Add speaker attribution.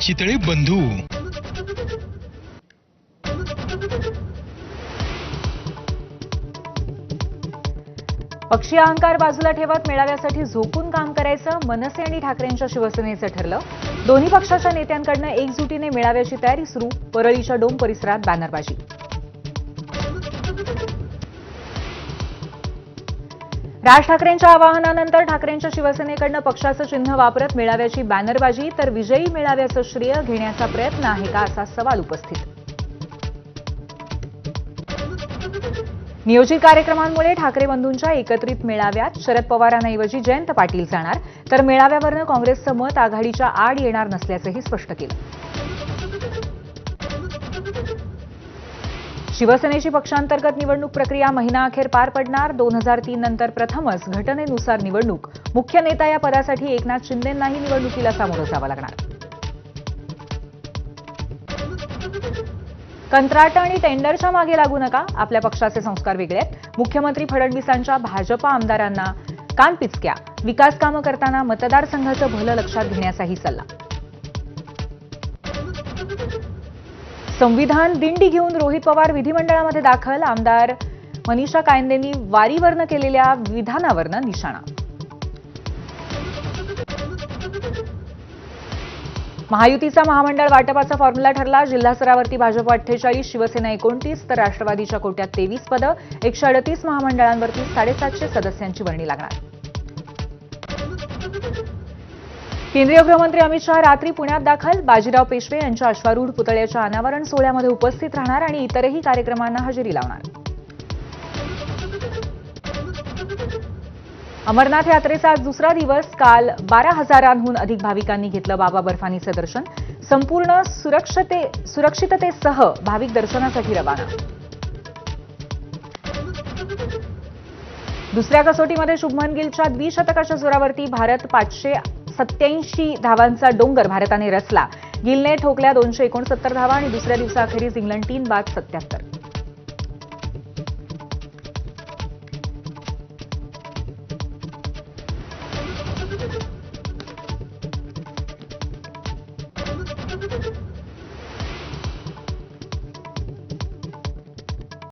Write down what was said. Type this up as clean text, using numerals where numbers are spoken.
Speaker 1: चितळे बंधू.
Speaker 2: पक्षीय अहंकार बाजूला ठेवत मेळाव्यासाठी झोकून काम करायचं मनसे आणि ठाकरेंच्या शिवसेनेचं ठरलं. दोन्ही पक्षाच्या नेत्यांकडून एकजुटीने मेळाव्याची तयारी सुरू. परळीच्या डोम परिसरात बॅनरबाजी. राज ठाकरेंच्या आवाहनानंतर ठाकरेंच्या शिवसेनेकडून पक्षाचं चिन्ह वापरत मेळाव्याची बॅनरबाजी, तर विजयी मेळाव्याचं श्रेय घेण्याचा प्रयत्न आहे का असा सवाल उपस्थित. नियोजित कार्यक्रमांमुळे ठाकरे बंधूंच्या एकत्रित मेळाव्यात शरद पवारांऐवजी जयंत पाटील जाणार, तर मेळाव्यावरनं काँग्रेसचं मत आघाडीच्या आड येणार नसल्याचंही स्पष्ट केलं. शिवसेनेची पक्षांतर्गत निवडणूक प्रक्रिया महिनाअखेर पार पडणार. 2003 नंतर प्रथमच घटनेनुसार निवडणूक. मुख्य नेता या पदासाठी एकनाथ शिंदेंनाही निवडणुकीला सामोरं जावं लागणार. कंत्राट आणि टेंडरच्या मागे लागू नका. आपल्या पक्षाचे संस्कार वेगळे आहेत. मुख्यमंत्री फडणवीसांच्या भाजपा आमदारांना कानपिचक्या. विकास कामं करताना मतदारसंघाचं भलं लक्षात घेण्याचाही सल्ला. संविधान दिंडी घेऊन रोहित पवार विधिमंडळामध्ये दाखल. आमदार मनीषा कायंदेंनी वारीवरनं केलेल्या विधानावरनं निशाणा. महायुतीचा महामंडळ वाटपाचा फॉर्म्युला ठरला. जिल्हा स्तरावरती भाजप 48, शिवसेना 29, तर राष्ट्रवादीच्या कोट्यात 23 पदं. 138 महामंडळांवरती 750 सदस्यांची वर्णी लागणार. केंद्रीय गृहमंत्री अमित शहा रात्री पुण्यात दाखल. बाजीराव पेशवे यांच्या अश्वारूढ पुतळ्याच्या अनावरण सोहळ्यामध्ये उपस्थित राहणार आणि इतरही कार्यक्रमांना हजेरी लावणार. अमरनाथ यात्रेचा आज दुसरा दिवस. काल 12,000हून अधिक भाविकांनी घेतलं बाबा बर्फानीचं दर्शन. संपूर्ण सुरक्षिततेसह भाविक दर्शनासाठी रवाना. दुसऱ्या कसोटीमध्ये शुभमन गिलच्या द्विशतकाच्या जोरावरती भारत 587 धावांचा डोंगर भारताने रचला. गिलने ठोकल्या 269 धावा आणि दुसऱ्या दिवसाअखेरीस इंग्लंड 3 बाद 77.